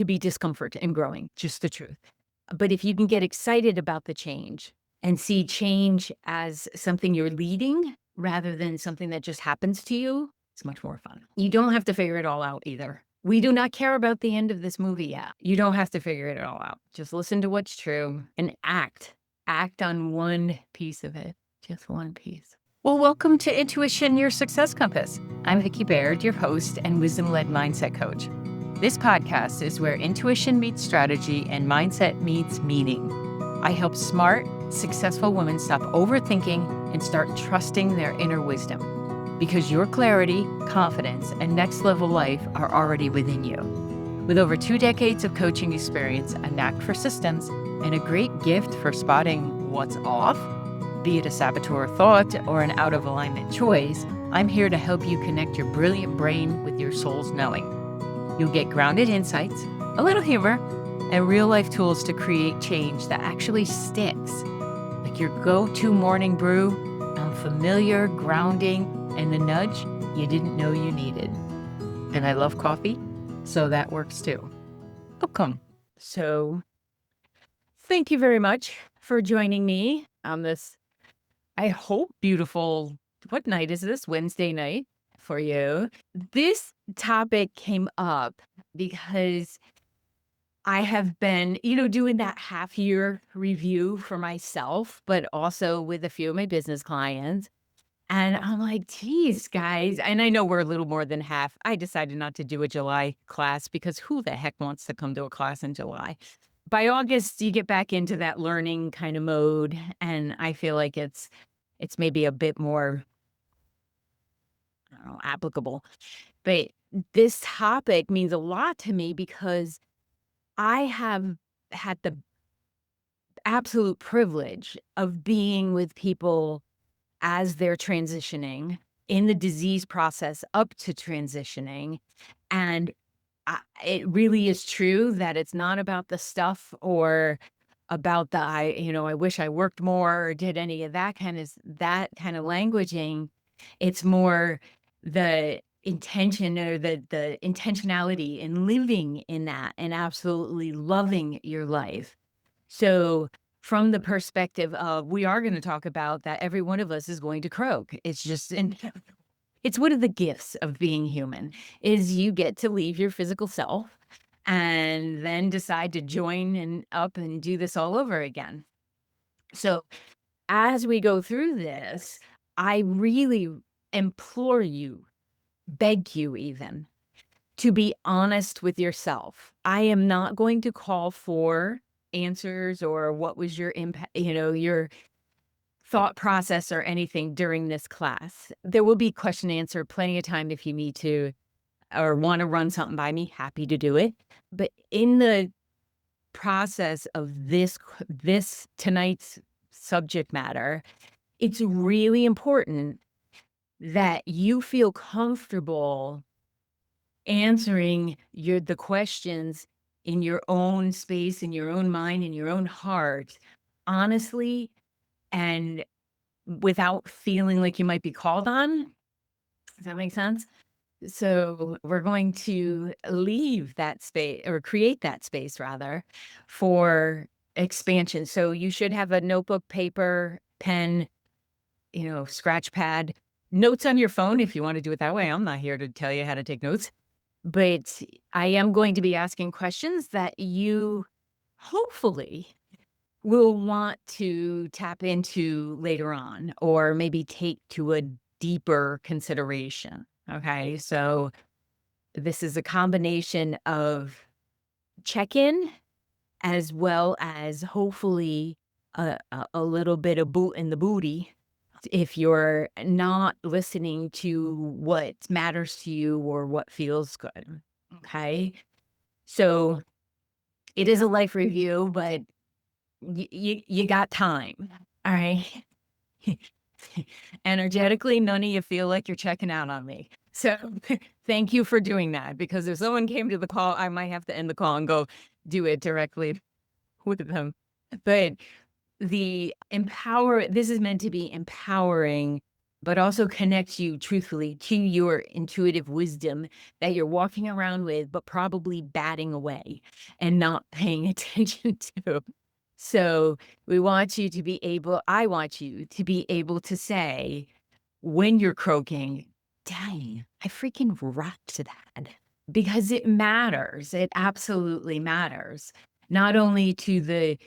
to be discomfort and growing, just the truth. But if you can get excited about the change and see change as something you're leading rather than something that just happens to you, it's much more fun. You don't have to figure it all out either. We do not care about the end of this movie yet. You don't have to figure it all out. Just listen to what's true and act. Act on one piece of it, just one piece. Well, welcome to Intuition, Your Success Compass. I'm Vicki Baird, your host and wisdom-led mindset coach. This podcast is where intuition meets strategy and mindset meets meaning. I help smart, successful women stop overthinking and start trusting their inner wisdom. Because your clarity, confidence, and next level life are already within you. With over 2 decades of coaching experience, a knack for systems, and a great gift for spotting what's off, be it a saboteur thought or an out of alignment choice, I'm here to help you connect your brilliant brain with your soul's knowing. You'll get grounded insights, a little humor, and real-life tools to create change that actually sticks. Like your go-to morning brew, familiar, grounding, and the nudge you didn't know you needed. And I love coffee, so that works too. Welcome. So, thank you very much for joining me on this, I hope, beautiful, what night is this? Wednesday night for you. This topic came up because I have been, doing that half-year review for myself, but also with a few of my business clients. And I'm like, geez, guys, and I know we're a little more than half. I decided not to do a July class because who the heck wants to come to a class in July? By August, you get back into that learning kind of mode, and I feel like it's maybe a bit more, I don't know, applicable. But this topic means a lot to me because I have had the absolute privilege of being with people as they're transitioning in the disease process up to transitioning. And it really is true that it's not about the stuff or about I wish I worked more or did any of that kind of languaging. It's more the intention or the intentionality in living in that and absolutely loving your life. So from the perspective of, we are going to talk about that every one of us is going to croak. It's just, and it's one of the gifts of being human is you get to leave your physical self and then decide to join up and do this all over again. So as we go through this, I really implore you, beg you even, to be honest with yourself. I am not going to call for answers or what was your impact, your thought process or anything during this class. There will be question and answer plenty of time if you need to or want to run something by me, happy to do it. But in the process of this tonight's subject matter, it's really important that you feel comfortable answering the questions in your own space, in your own mind, in your own heart, honestly, and without feeling like you might be called on. Does that make sense? So we're going to leave that space or create that space rather for expansion. So you should have a notebook, paper, pen, scratch pad, notes on your phone if you want to do it that way. I'm not here to tell you how to take notes, but I am going to be asking questions that you hopefully will want to tap into later on or maybe take to a deeper consideration. Okay, so this is a combination of check-in as well as hopefully a little bit of boot in the booty if you're not listening to what matters to you or what feels good. Okay, so it is a life review, but you got time. All right. Energetically, none of you feel like you're checking out on me. So thank you for doing that, because if someone came to the call, I might have to end the call and go do it directly with them. But this is meant to be empowering but also connects you truthfully to your intuitive wisdom that you're walking around with, but probably batting away and not paying attention to. So I want you to be able to say when you're croaking, dang, I freaking rocked that. Because it matters. It absolutely matters. Not only to the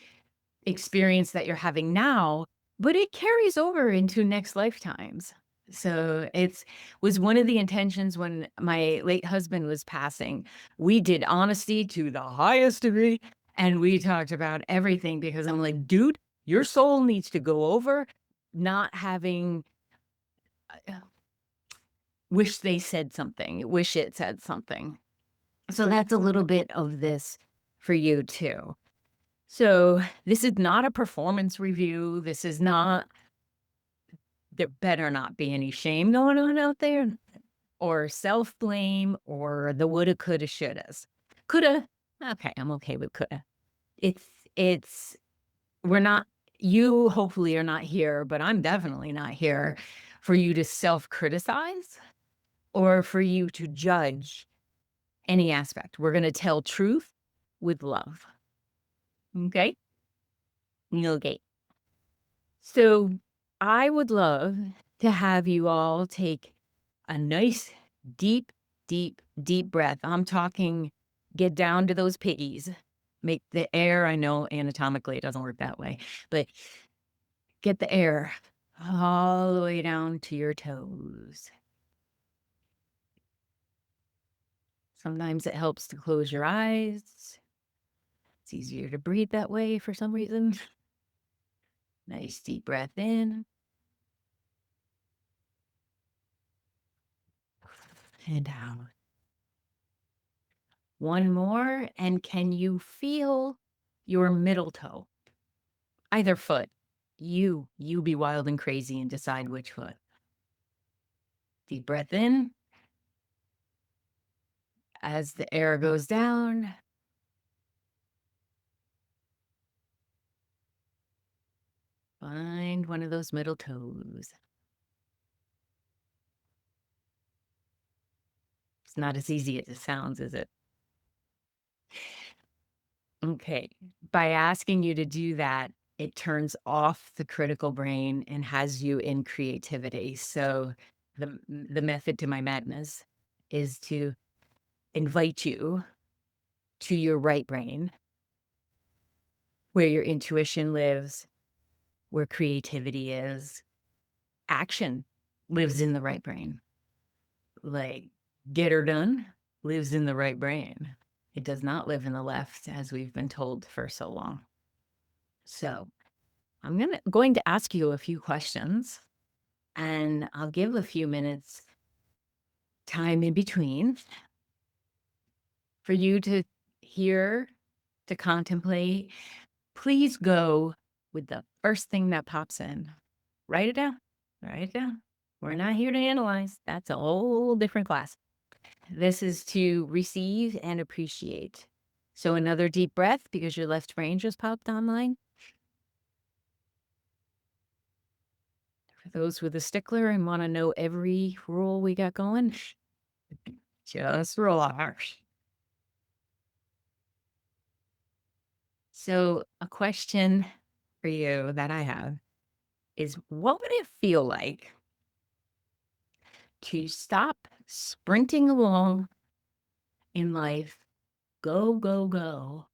experience that you're having now, but it carries over into next lifetimes. So it's was one of the intentions when my late husband was passing. We did honesty to the highest degree and we talked about everything because I'm like, dude, your soul needs to go over not having wish they said something, wish it said something. So that's a little bit of this for you too. So this is not a performance review. This is not, there better not be any shame going on out there or self blame or the woulda, coulda, shouldas. Coulda, okay, I'm okay with coulda. It's, it's, we're not, you hopefully are not here, but I'm definitely not here for you to self criticize or for you to judge any aspect. We're going to tell truth with love. Okay. Okay. So I would love to have you all take a nice, deep, deep, deep breath. I'm talking, get down to those piggies. Make the air, I know anatomically it doesn't work that way, but get the air all the way down to your toes. Sometimes it helps to close your eyes. It's easier to breathe that way for some reason. Nice deep breath in and out. One more, and can you feel your middle toe? Either foot. You be wild and crazy and decide which foot. Deep breath in. As the air goes down, find one of those middle toes. It's not as easy as it sounds, is it? Okay. By asking you to do that, it turns off the critical brain and has you in creativity. So the method to my madness is to invite you to your right brain, where your intuition lives, where creativity is. Action lives in the right brain. Like, get her done lives in the right brain. It does not live in the left, as we've been told for so long. So I'm going to ask you a few questions, and I'll give a few minutes time in between for you to hear, to contemplate. Please go with the first thing that pops in. Write it down. Write it down. We're not here to analyze. That's a whole different class. This is to receive and appreciate. So another deep breath because your left brain just popped online. For those with a stickler and want to know every rule we got going, just relax. So a question for you that I have is, what would it feel like to stop sprinting along in life, go, go, go,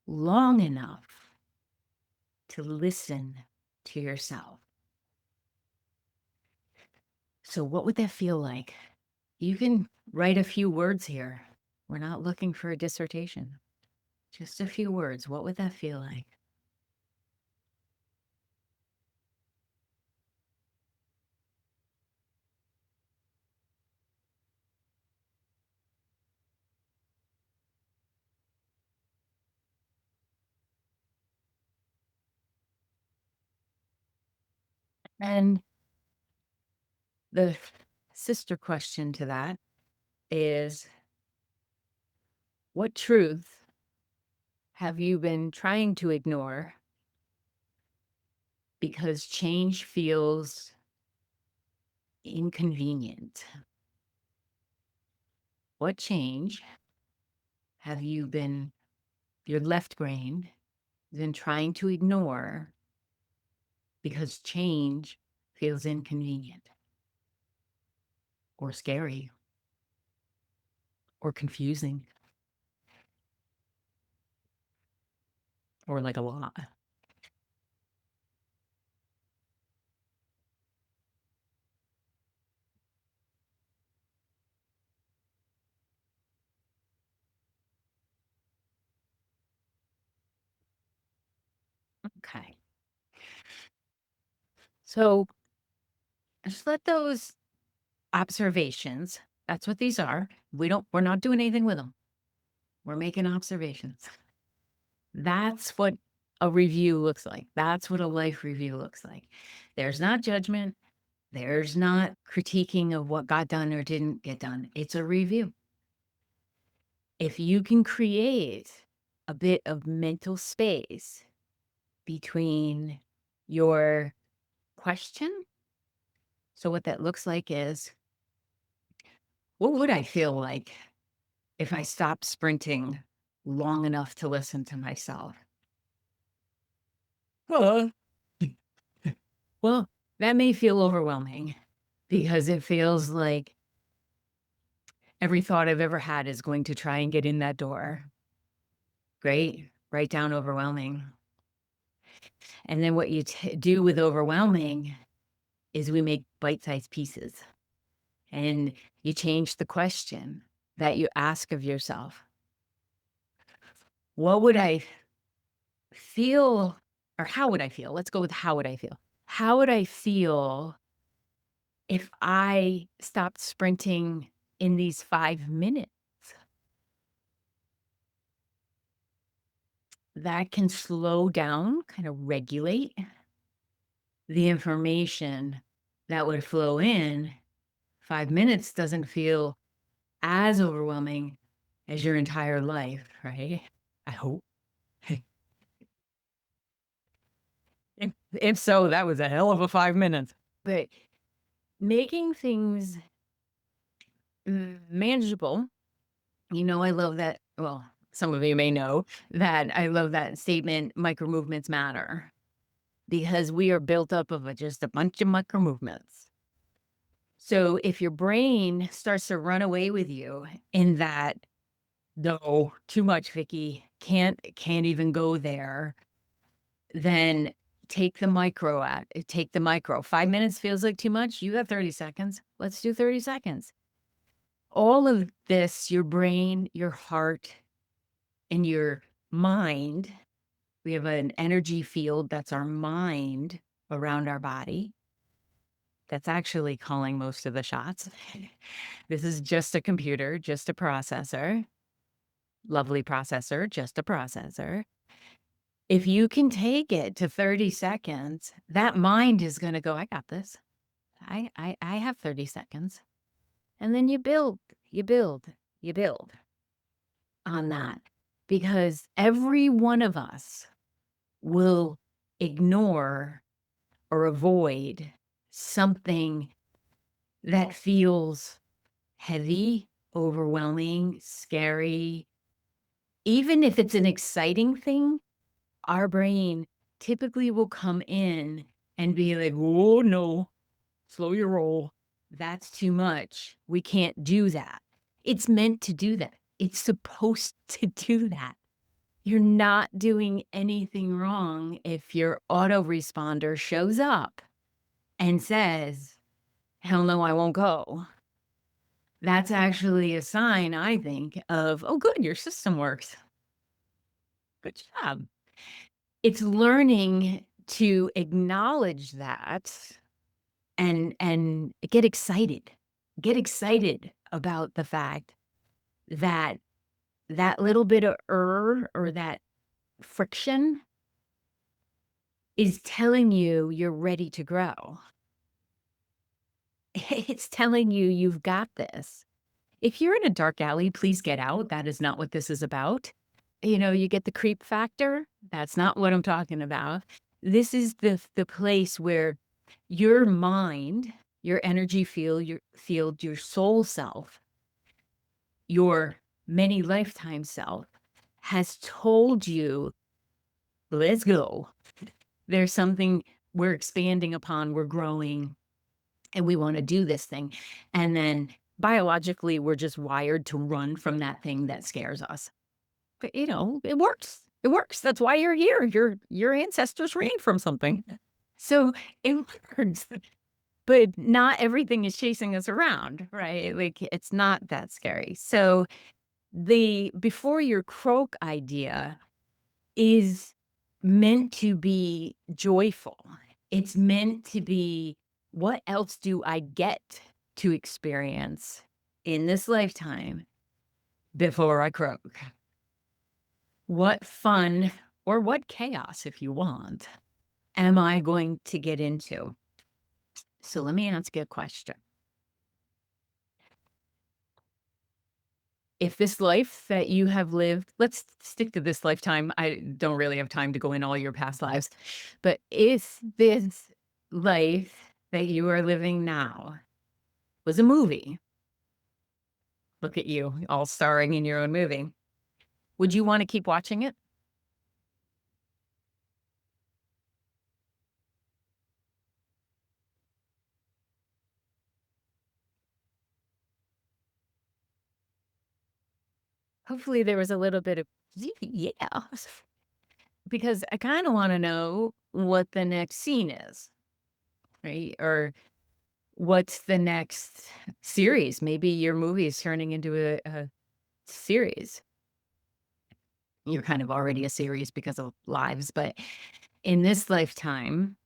long enough to listen to yourself? So what would that feel like? You can write a few words here. We're not looking for a dissertation. Just a few words. What would that feel like? And the sister question to that is, what truth have you been trying to ignore because change feels inconvenient. What change have your left brain been trying to ignore because change feels inconvenient or scary or confusing or like a lot? Okay. So just let those observations, that's what these are. We're not doing anything with them. We're making observations. That's what a review looks like. That's what a life review looks like. There's not judgment. There's not critiquing of what got done or didn't get done. It's a review. If you can create a bit of mental space between your question, so what that looks like is, what would I feel like if I stopped sprinting long enough to listen to myself? Well, well, that may feel overwhelming because it feels like every thought I've ever had is going to try and get in that door. Great. Write down overwhelming. And then what you do with overwhelming is we make bite-sized pieces and you change the question that you ask of yourself. What would I feel, or how would I feel? Let's go with how would I feel? How would I feel if I stopped sprinting in these 5 minutes? That can slow down, kind of regulate the information that would flow in. 5 minutes doesn't feel as overwhelming as your entire life, right? I hope. If so, that was a hell of a 5 minutes. But making things manageable, I love that. Well, some of you may know that I love that statement, micromovements matter, because we are built up of just a bunch of micromovements. So if your brain starts to run away with you in that, no, too much, Vicky, can't even go there, then take the micro. 5 minutes feels like too much. You have 30 seconds. Let's do 30 seconds. All of this, your brain, your heart, and your mind, we have an energy field that's our mind around our body. That's actually calling most of the shots. This is just a computer, just a processor. Lovely processor, just a processor. If you can take it to 30 seconds, that mind is going to go, I got this. I have 30 seconds. And then you build, you build, you build on that, because every one of us will ignore or avoid something that feels heavy, overwhelming, scary. Even if it's an exciting thing, our brain typically will come in and be like, "Oh, no, slow your roll. That's too much. We can't do that." It's meant to do that. It's supposed to do that. You're not doing anything wrong if your autoresponder shows up and says, "Hell no, I won't go." That's actually a sign, I think, of, "Oh, good, your system works. Good job." It's learning to acknowledge that and get excited. Get excited about the fact that that little bit of or that friction is telling you you're ready to grow. It's telling you you've got this. If you're in a dark alley, please get out. That is not what this is about. You get the creep factor. That's not what I'm talking about. This is the place where your mind your energy field, your soul self, your many lifetime self has told you, let's go. There's something we're expanding upon, we're growing, and we want to do this thing. And then biologically, we're just wired to run from that thing that scares us. But it works. It works. That's why you're here. Your ancestors ran from something. So it works. But not everything is chasing us around, right? Like it's not that scary. So the before your croak idea is meant to be joyful. It's meant to be, what else do I get to experience in this lifetime before I croak? What fun or what chaos, if you want, am I going to get into? So let me ask you a question. If this life that you have lived, let's stick to this lifetime. I don't really have time to go in all your past lives, but if this life that you are living now was a movie, look at you all starring in your own movie, would you want to keep watching it? Hopefully there was a little bit of, yeah, because I kind of want to know what the next scene is, right? Or what's the next series? Maybe your movie is turning into a series. You're kind of already a series because of lives, but in this lifetime,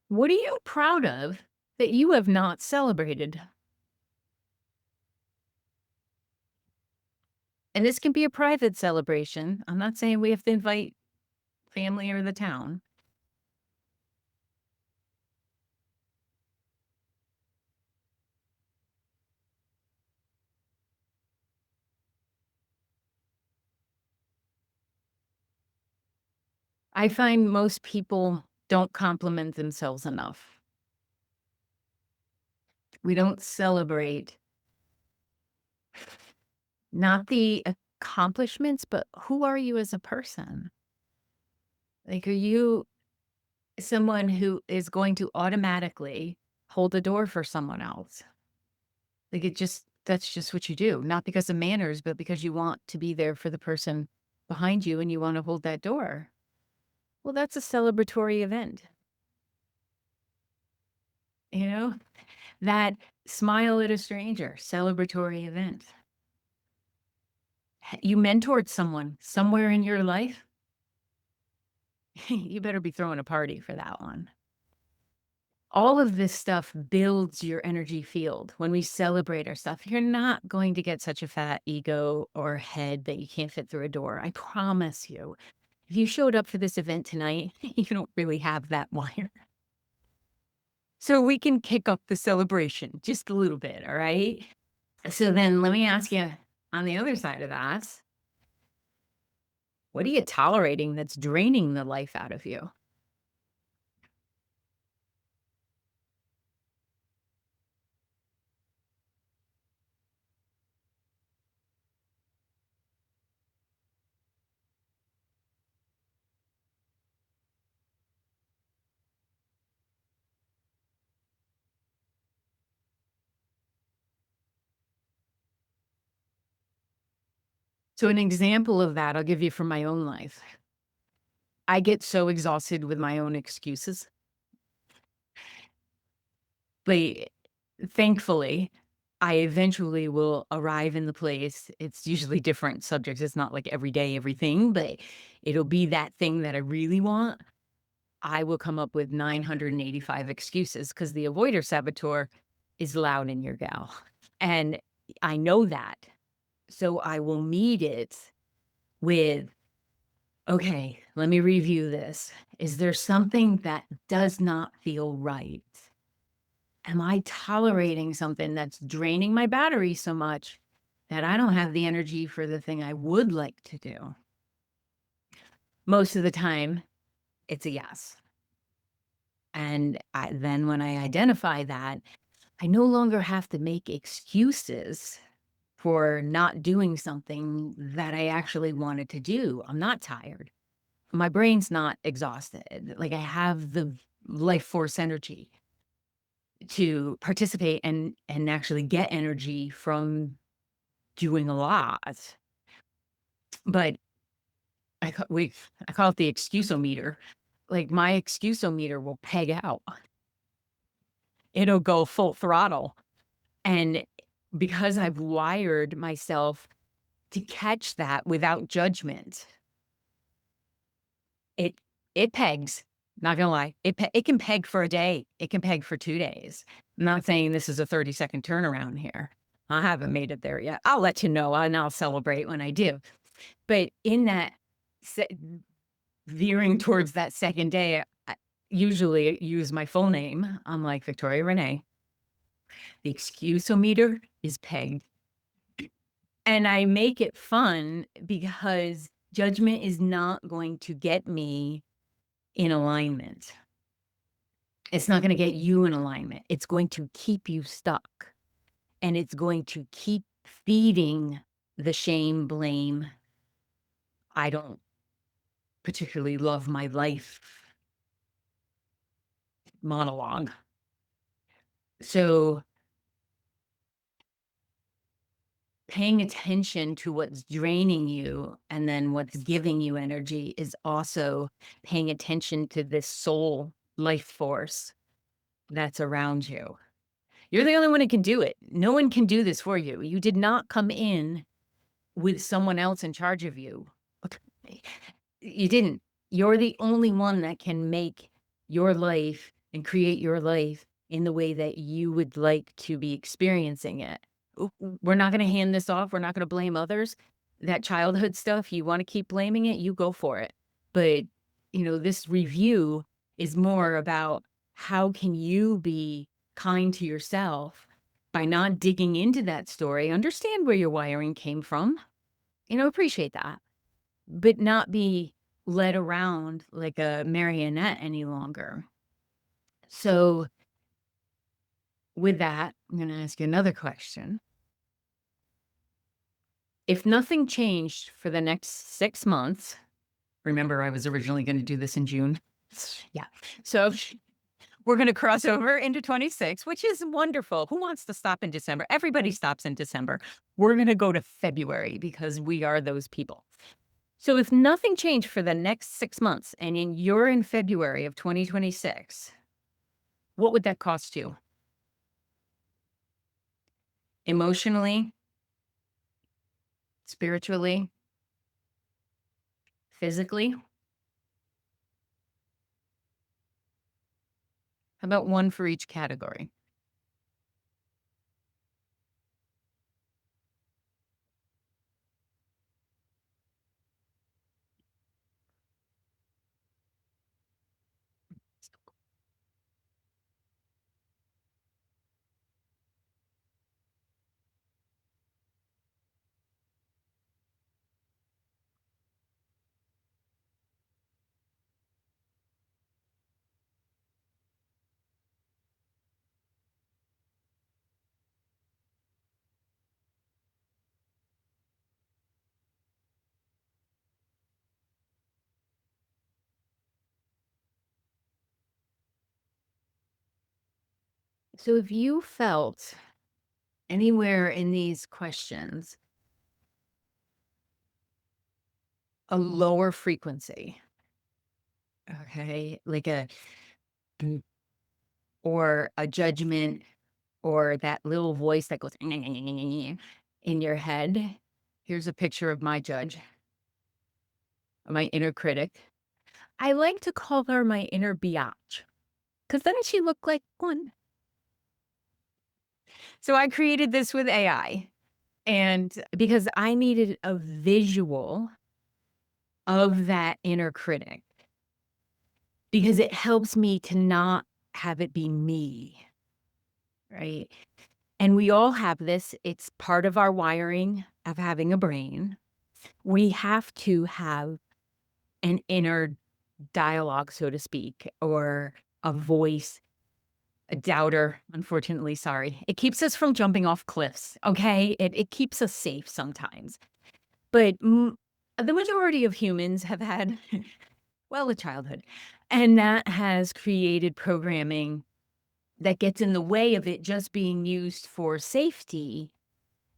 what are you proud of that you have not celebrated? And this can be a private celebration. I'm not saying we have to invite family or the town. I find most people don't compliment themselves enough. We don't celebrate not the accomplishments, but who are you as a person? Like, are you someone who is going to automatically hold the door for someone else? Like, that's just what you do, not because of manners, but because you want to be there for the person behind you and you want to hold that door. Well, that's a celebratory event, you know? That smile at a stranger, celebratory event. You mentored someone somewhere in your life, you better be throwing a party for that one. All of this stuff builds your energy field. When we celebrate our stuff, you're not going to get such a fat ego or head that you can't fit through a door. I promise you. If you showed up for this event tonight, you don't really have that wire. So we can kick up the celebration just a little bit, all right? So then let me ask you, on the other side of that, what are you tolerating that's draining the life out of you? So an example of that I'll give you from my own life. I get so exhausted with my own excuses. But thankfully, I eventually will arrive in the place. It's usually different subjects. It's not like every day, everything, but it'll be that thing that I really want. I will come up with 985 excuses because the avoider saboteur is loud in your gal. And I know that. So I will meet it with, okay, let me review this. Is there something that does not feel right? Am I tolerating something that's draining my battery so much that I don't have the energy for the thing I would like to do? Most of the time, it's a yes. And then when I identify that, I no longer have to make excuses for not doing something that I actually wanted to do. I'm not tired. My brain's not exhausted. Like I have the life force energy to participate and actually get energy from doing a lot. But I call it the excusometer. Like my excusometer will peg out. It'll go full throttle. And because I've wired myself to catch that without judgment, it it pegs. Not gonna lie, it can peg for a day. It can peg for 2 days. I'm not saying this is a 30-second turnaround here. I haven't made it there yet. I'll let you know, and I'll celebrate when I do. But in that se veering towards that second day, I usually use my full name. I'm like, "Victoria Renee, the excusometer is pegged." And I make it fun because judgment is not going to get me in alignment. It's not gonna get you in alignment. It's going to keep you stuck, and it's going to keep feeding the shame, blame, "I don't particularly love my life" monologue. So, paying attention to what's draining you and then what's giving you energy is also paying attention to this soul life force that's around you. You're the only one who can do it. No one can do this for you. You did not come in with someone else in charge of you. Okay. You didn't. You're the only one that can make your life and create your life in the way that you would like to be experiencing it. We're not going to hand this off. We're not going to blame others. That childhood stuff, you want to keep blaming it, you go for it. But, this review is more about how can you be kind to yourself by not digging into that story, understand where your wiring came from, appreciate that, but not be led around like a marionette any longer. So, with that, I'm going to ask you another question. If nothing changed for the next 6 months, remember I was originally going to do this in June. Yeah. So we're going to cross over into 26, which is wonderful. Who wants to stop in December? Everybody stops in December. We're going to go to February because we are those people. So if nothing changed for the next 6 months and you're in February of 2026, what would that cost you? Emotionally, spiritually, physically? How about one for each category? So if you felt anywhere in these questions a lower frequency, okay, like a "Mm," or a judgment or that little voice that goes in your head, here's a picture of my judge, my inner critic. I like to call her my inner biatch because doesn't she look like one? So I created this with AI, and because I needed a visual of that inner critic, because it helps me to not have it be me, right? And we all have this. It's part of our wiring of having a brain. We have to have an inner dialogue, so to speak, or a voice, a doubter, unfortunately, sorry. It keeps us from jumping off cliffs, okay? It keeps us safe sometimes. But the majority of humans have had, well, a childhood, and that has created programming that gets in the way of it just being used for safety.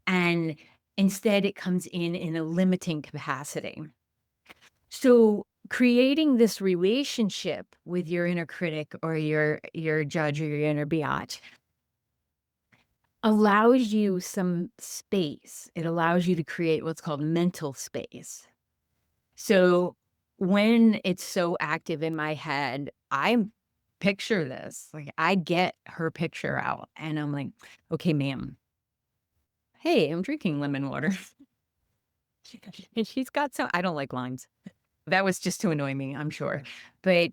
And instead, it comes in a limiting capacity. So creating this relationship with your inner critic or your judge or your inner biatch allows you some space. It allows you to create what's called mental space. So when it's so active in my head, I picture this. Like I get her picture out and I'm like, okay, ma'am. Hey, I'm drinking lemon water. And she's got some, I don't like limes. That was just to annoy me, I'm sure. But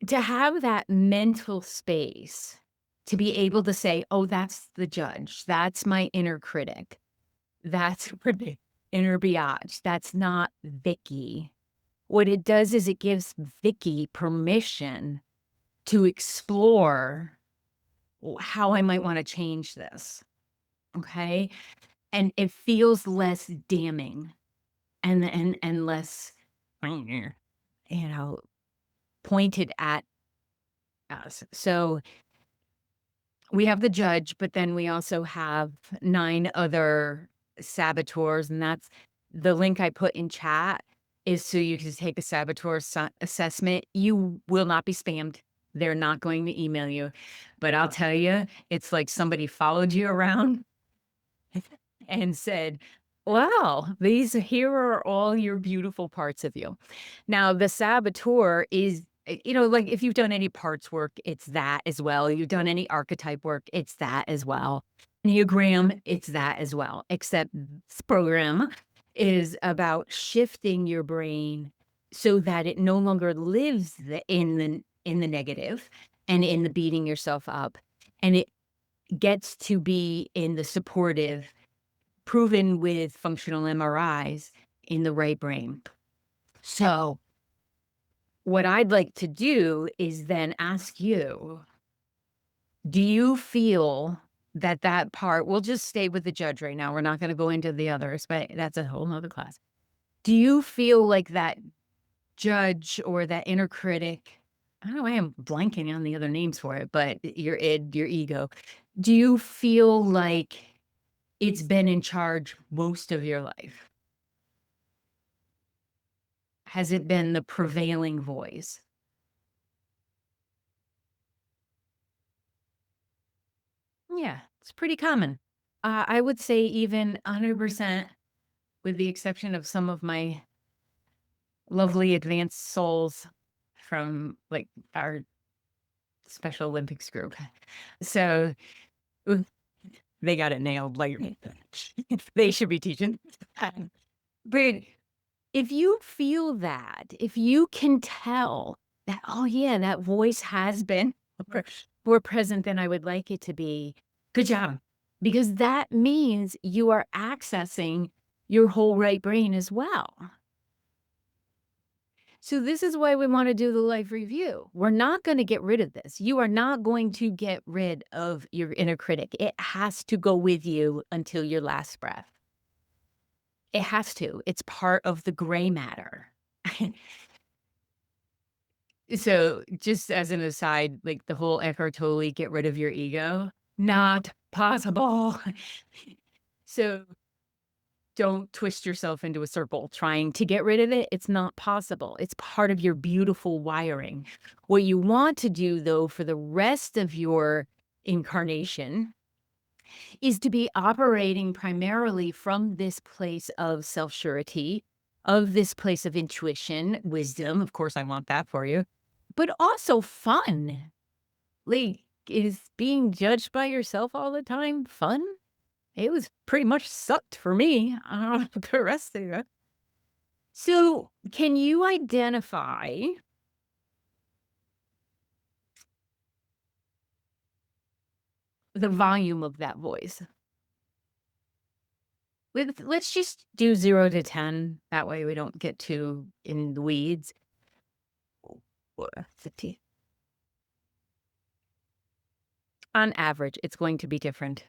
to have that mental space to be able to say, "Oh, that's the judge. That's my inner critic. That's the inner biatch. That's not Vicky." What it does is it gives Vicky permission to explore how I might wanna change this, okay? And it feels less damning and less, you know, pointed at us. So we have the judge, but then we also have 9 other saboteurs, and that's the link I put in chat is so you can take a saboteur assessment. You will not be spammed. They're not going to email you, but I'll tell you, it's like somebody followed you around and said, "Wow, here are all your beautiful parts of you." Now, the saboteur is, like if you've done any parts work, it's that as well. You've done any archetype work, it's that as well. Enneagram, it's that as well. Except this program is about shifting your brain so that it no longer lives in the negative and in the beating yourself up, and it gets to be in the supportive, proven with functional MRIs in the right brain. So, what I'd like to do is then ask you, do you feel that that part, we'll just stay with the judge right now. We're not going to go into the others, but that's a whole nother class. Do you feel like that judge or that inner critic? I don't know why I'm blanking on the other names for it, but your id, your ego. Do you feel like it's been in charge most of your life? Has it been the prevailing voice? Yeah, it's pretty common. I would say even 100%, with the exception of some of my lovely advanced souls from like our Special Olympics group. So ooh, they got it nailed. Like they should be teaching. But if you feel that, if you can tell that, oh yeah, that voice has been more present than I would like it to be, good job. Because that means you are accessing your whole right brain as well. So this is why we want to do the life review. We're not going to get rid of this. You are not going to get rid of your inner critic. It has to go with you until your last breath. It has to. It's part of the gray matter. So, just as an aside, like the whole Eckhart Tolle, get rid of your ego, not possible. So, don't twist yourself into a circle trying to get rid of it. It's not possible. It's part of your beautiful wiring. What you want to do, though, for the rest of your incarnation is to be operating primarily from this place of self surety, of this place of intuition, wisdom. Of course, I want that for you, but also fun. Like, is being judged by yourself all the time fun? It was pretty much sucked for me. I don't know about the rest of you. So, can you identify the volume of that voice? Let's just do 0 to 10. That way we don't get too in the weeds. 50. On average, it's going to be different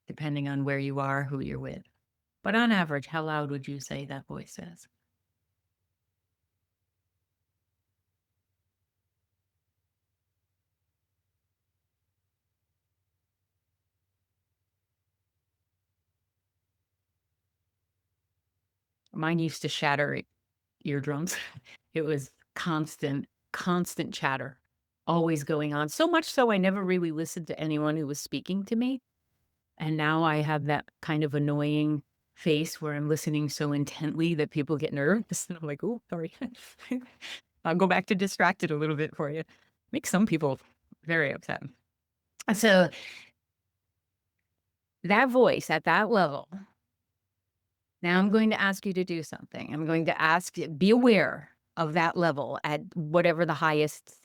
depending on where you are, who you're with. But on average, how loud would you say that voice is? Mine used to shatter eardrums. It was constant chatter, always going on. So much so I never really listened to anyone who was speaking to me. And now I have that kind of annoying face where I'm listening so intently that people get nervous. And I'm like, oh, sorry. I'll go back to distracted a little bit for you. Makes some people very upset. So that voice at that level, now I'm going to ask you to do something. I'm going to ask you, be aware of that level at whatever the highest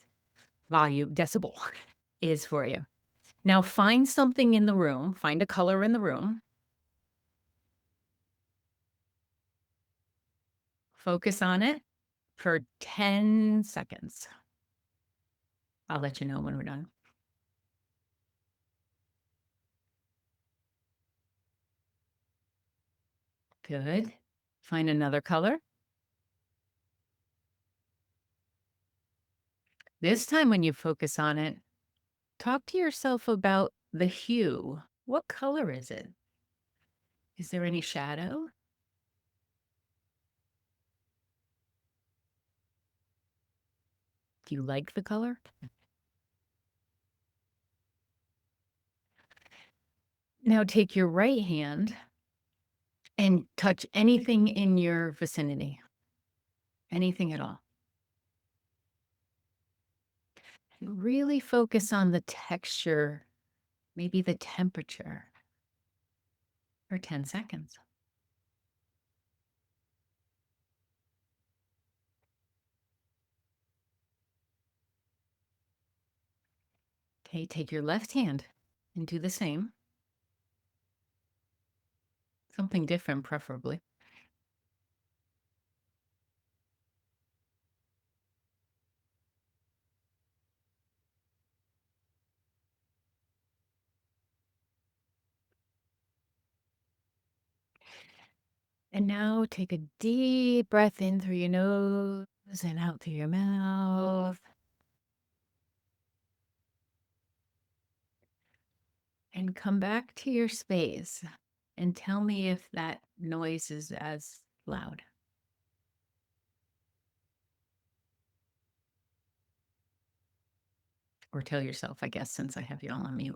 volume decibel is for you. Now find something in the room, find a color in the room, focus on it for 10 seconds. I'll let you know when we're done. Good. Find another color. This time when you focus on it, talk to yourself about the hue. What color is it? Is there any shadow? Do you like the color? Now take your right hand and touch anything in your vicinity, anything at all. And really focus on the texture, maybe the temperature for 10 seconds. Okay, take your left hand and do the same. Something different, preferably. And now take a deep breath in through your nose and out through your mouth. And come back to your space and tell me if that noise is as loud. Or tell yourself, I guess, since I have you all on mute.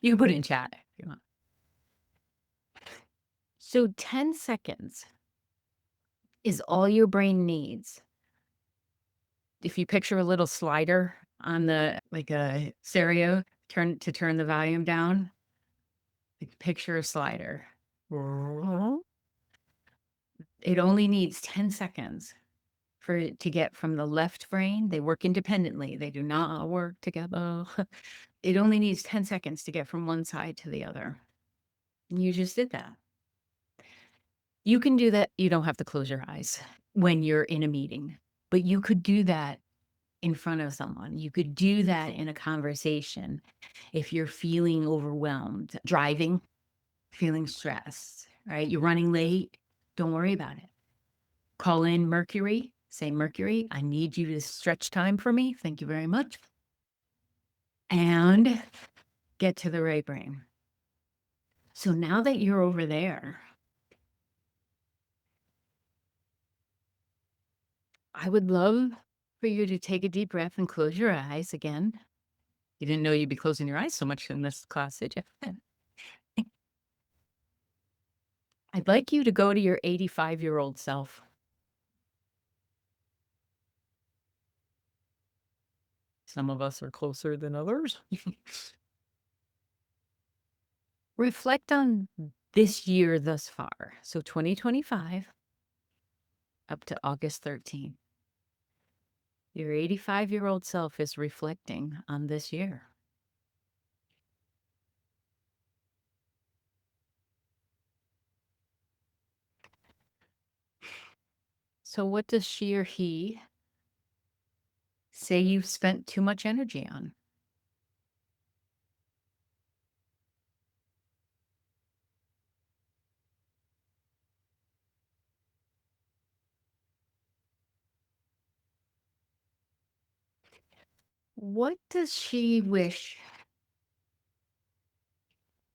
You can put it in chat if you want. So 10 seconds is all your brain needs. If you picture a little slider on the like a stereo, turn the volume down, like picture a slider. It only needs 10 seconds for it to get from the left brain. They work independently. They do not work together. It only needs 10 seconds to get from one side to the other. And you just did that. You can do that. You don't have to close your eyes when you're in a meeting, but you could do that in front of someone. You could do that in a conversation if you're feeling overwhelmed, driving, feeling stressed, right? You're running late. Don't worry about it. Call in Mercury. Say, Mercury, I need you to stretch time for me. Thank you very much. And get to the right brain. So now that you're over there, I would love for you to take a deep breath and close your eyes again. You didn't know you'd be closing your eyes so much in this class, did you? I'd like you to go to your 85-year-old self. Some of us are closer than others. Reflect on this year thus far. So 2025 up to August 13th. Your 85-year-old self is reflecting on this year. So what does she or he say you've spent too much energy on? What does she wish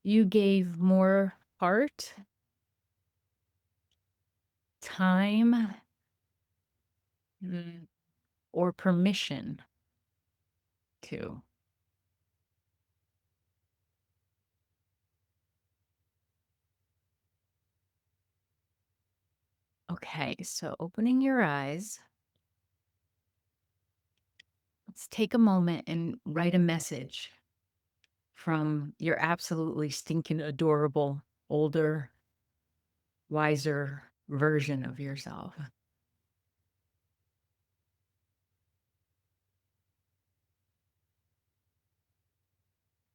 you gave more heart, time, mm, or permission to? Okay, so opening your eyes, let's take a moment and write a message from your absolutely stinking adorable, older, wiser version of yourself.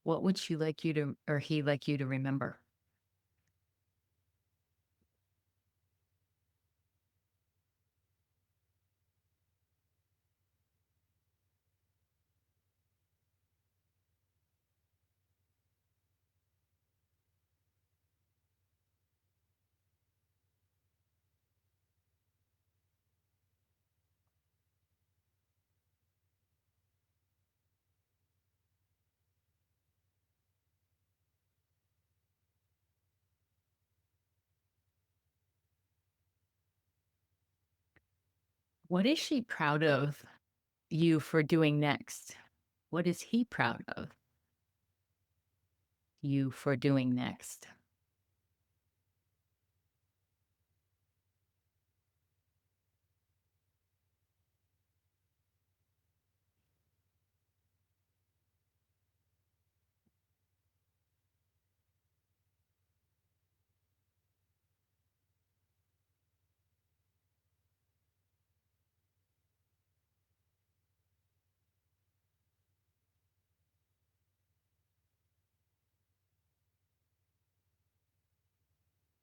What would she like you to, or he like you to remember? What is she proud of you for doing next? What is he proud of you for doing next?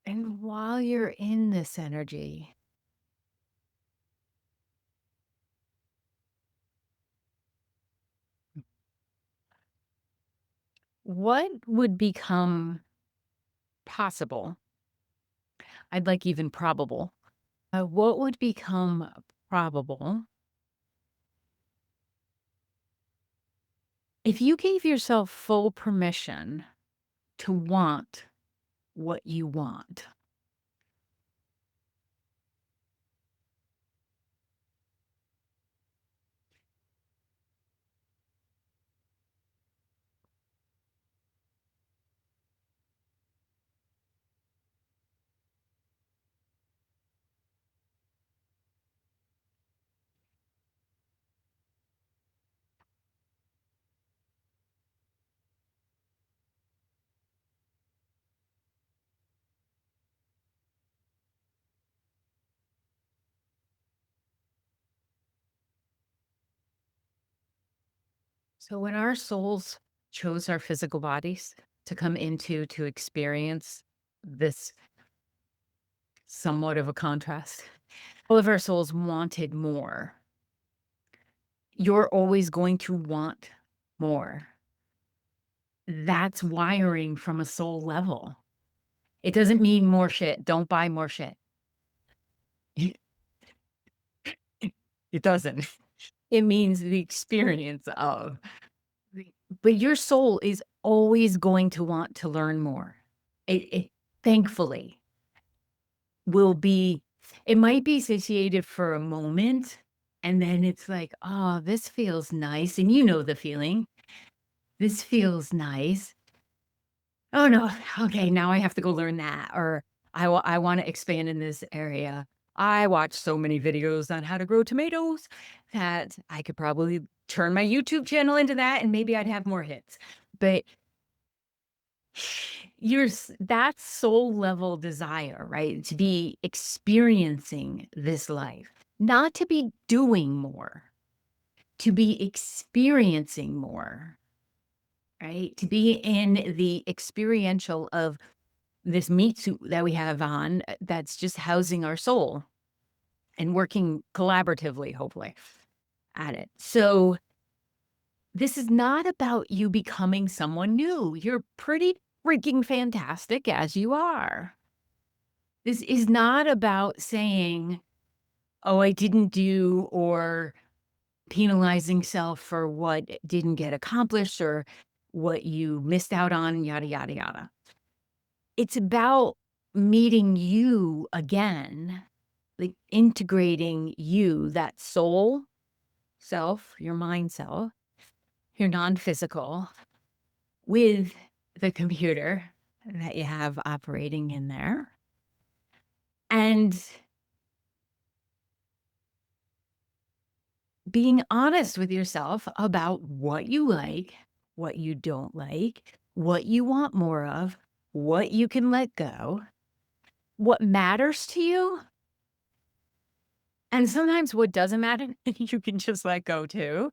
And while you're in this energy, what would become possible? I'd like even probable. What would become probable if you gave yourself full permission to want what you want? So when our souls chose our physical bodies to come into to experience this somewhat of a contrast, all of our souls wanted more. You're always going to want more. That's wiring from a soul level. It doesn't mean more shit. Don't buy more shit. It doesn't. It means the experience of. But your soul is always going to want to learn more. It thankfully will be, it might be satiated for a moment, and then it's like, "Oh, this feels nice," and you know the feeling. "This feels nice. Oh, no, okay, now I have to go learn that," or I wanna expand in this area. I watch so many videos on how to grow tomatoes that I could probably turn my YouTube channel into that, and maybe I'd have more hits. But that soul level desire, right? To be experiencing this life, not to be doing more, to be experiencing more, right? To be in the experiential of this meat suit that we have on that's just housing our soul and working collaboratively, hopefully, at it. So this is not about you becoming someone new. You're pretty freaking fantastic as you are. This is not about saying, "Oh, I didn't do," or penalizing self for what didn't get accomplished or what you missed out on, yada, yada, yada. It's about meeting you again, like integrating you, that soul self, your mind self, your non-physical, with the computer that you have operating in there. And being honest with yourself about what you like, what you don't like, what you want more of, what you can let go, what matters to you, and sometimes what doesn't matter, you can just let go too,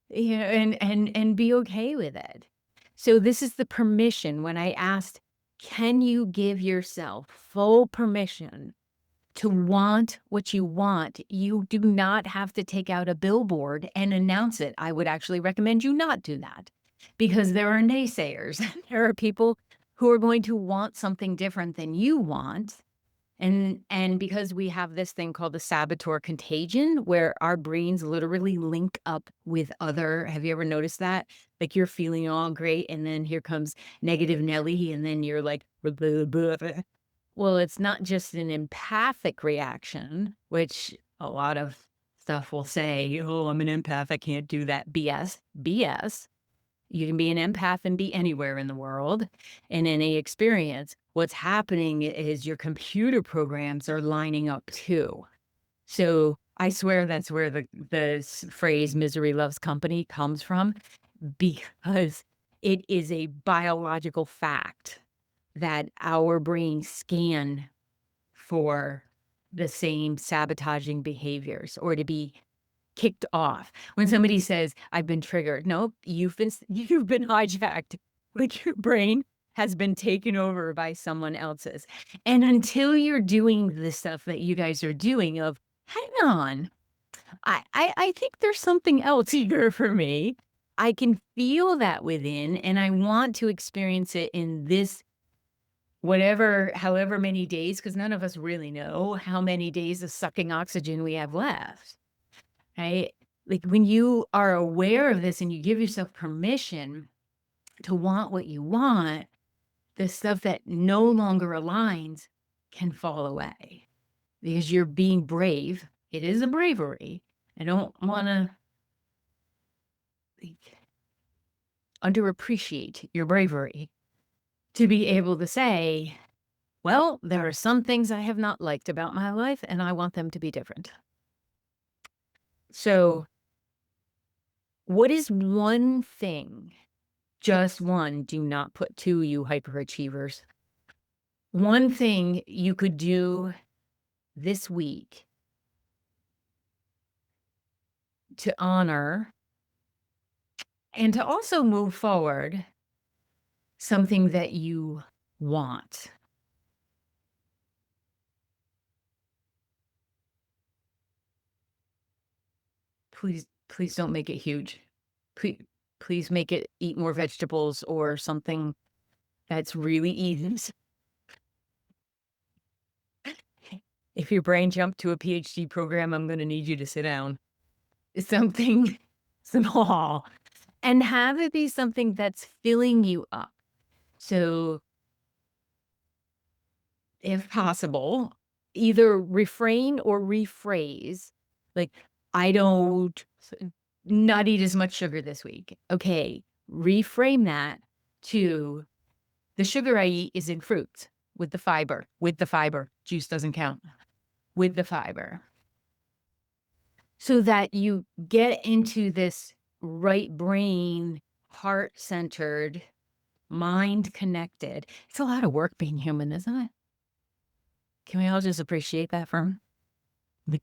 you know, and be okay with it. So this is the permission when I asked, can you give yourself full permission to want what you want? You do not have to take out a billboard and announce it. I would actually recommend you not do that because there are naysayers. There are people who are going to want something different than you want. And because we have this thing called the saboteur contagion, where our brains literally link up with other, have you ever noticed that? Like you're feeling all great, and then here comes negative Nelly, and then you're like, "Blah, blah, blah, blah." Well, it's not just an empathic reaction, which a lot of stuff will say, oh, I'm an empath, I can't do that. BS. BS. You can be an empath and be anywhere in the world in any experience. What's happening is your computer programs are lining up too. So I swear that's where the phrase misery loves company comes from, because it is a biological fact that our brains scan for the same sabotaging behaviors or to be kicked off. When somebody says, "I've been triggered," no, you've been hijacked. Like your brain has been taken over by someone else's. And until you're doing the stuff that you guys are doing of, hang on, I think there's something else here for me. I can feel that within, and I want to experience it in this whatever, however many days, because none of us really know how many days of sucking oxygen we have left. Right? Like when you are aware of this and you give yourself permission to want what you want, the stuff that no longer aligns can fall away because you're being brave. It is a bravery. I don't want to like, underappreciate your bravery to be able to say, well, there are some things I have not liked about my life and I want them to be different. So, what is one thing? Just one, do not put two, you hyperachievers. One thing you could do this week to honor and to also move forward something that you want. Please don't make it huge. Please, please make it eat more vegetables or something that's really easy. If your brain jumped to a PhD program, I'm going to need you to sit down. Something small and have it be something that's filling you up. So, if possible, either refrain or rephrase, like, I don't not eat as much sugar this week. Okay, reframe that to the sugar I eat is in fruits with the fiber. Juice doesn't count. With the fiber. So that you get into this right brain, heart centered, mind connected. It's a lot of work being human, isn't it? Can we all just appreciate that for like,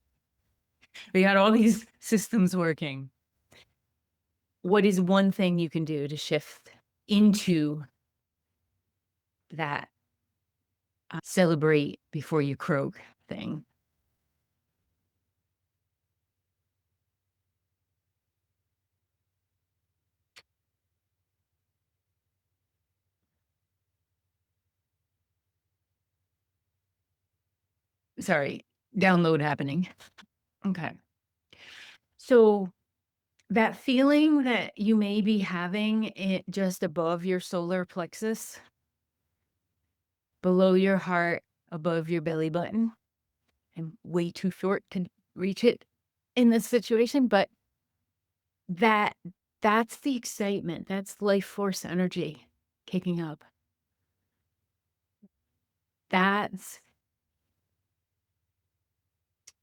we got all these systems working. What is one thing you can do to shift into that celebrate before you croak thing? Sorry, download happening. Okay. So That feeling that you may be having it just above your solar plexus, below your heart, above your belly button. I'm way too short to reach it in this situation, but that that's the excitement. That's life force energy kicking up. That's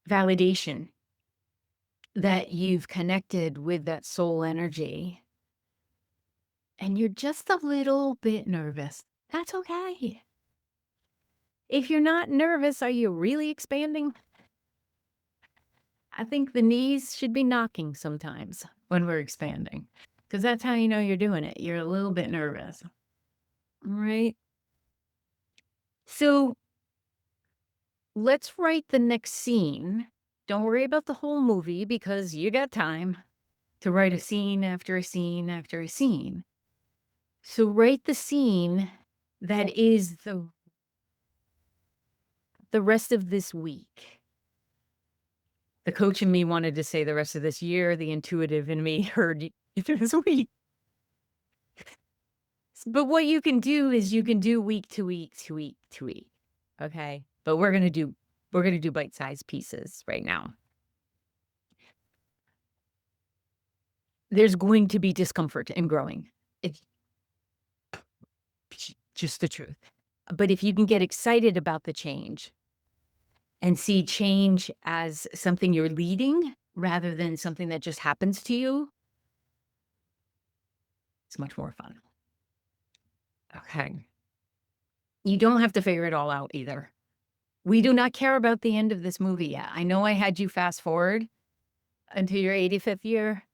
validation that you've connected with that soul energy and you're just a little bit nervous. That's okay. If you're not nervous, are you really expanding? I think the knees should be knocking sometimes when we're expanding, because that's how you know you're doing it. You're a little bit nervous. All right. So let's write the next scene. Don't worry about the whole movie because you got time to write a scene after a scene after a scene. So write the scene that is the rest of this week. The coach in me wanted to say the rest of this year. The intuitive in me heard this week. But what you can do is you can do week to week to week to week. Okay. But we're going to do bite-sized pieces right now. There's going to be discomfort in growing. It's just the truth. But if you can get excited about the change and see change as something you're leading rather than something that just happens to you, it's much more fun. Okay. You don't have to figure it all out either. We do not care about the end of this movie yet. I know I had you fast forward until your 85th year,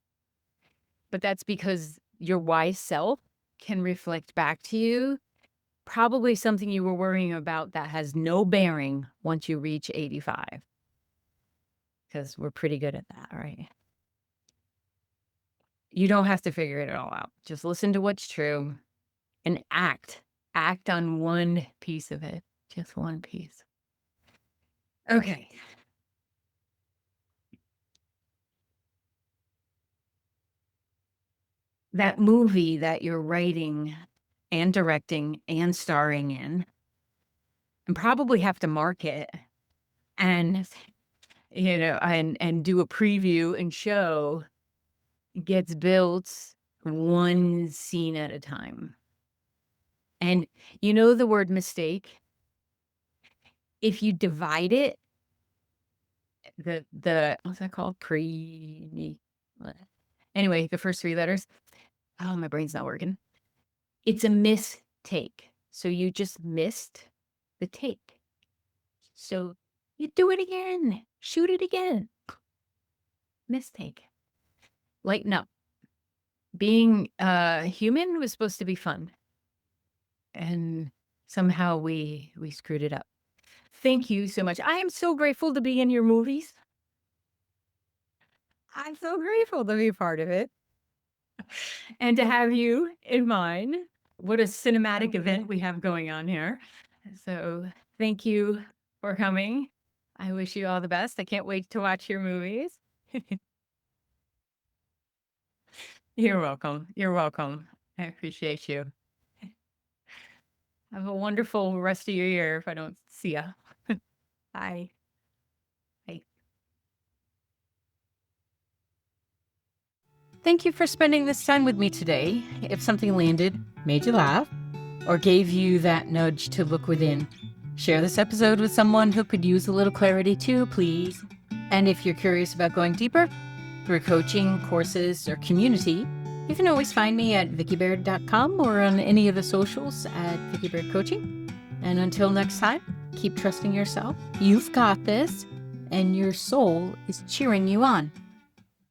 but that's because your wise self can reflect back to you probably something you were worrying about that has no bearing once you reach 85. Because we're pretty good at that, right? You don't have to figure it all out. Just listen to what's true and act. Act on one piece of it, just one piece. Okay. That movie that you're writing and directing and starring in, and probably have to market and, and do a preview and show, gets built one scene at a time. And you know the word mistake? If you divide it, what's that called? Anyway, the first three letters. Oh, my brain's not working. It's a mistake. So you just missed the take. So you do it again. Shoot it again. Mistake. Lighten up. Being human was supposed to be fun. And somehow we screwed it up. Thank you so much. I am so grateful to be in your movies. I'm so grateful to be part of it and to have you in mine. What a cinematic event we have going on here. So thank you for coming. I wish you all the best. I can't wait to watch your movies. You're welcome. You're welcome. I appreciate you. Have a wonderful rest of your year if I don't see ya. Bye. Bye. Thank you for spending this time with me today. If something landed, made you laugh, or gave you that nudge to look within, share this episode with someone who could use a little clarity too, please. And if you're curious about going deeper through coaching, courses, or community, you can always find me at vickybaird.com or on any of the socials at Vicky Baird Coaching. And until next time, keep trusting yourself. You've got this, and your soul is cheering you on.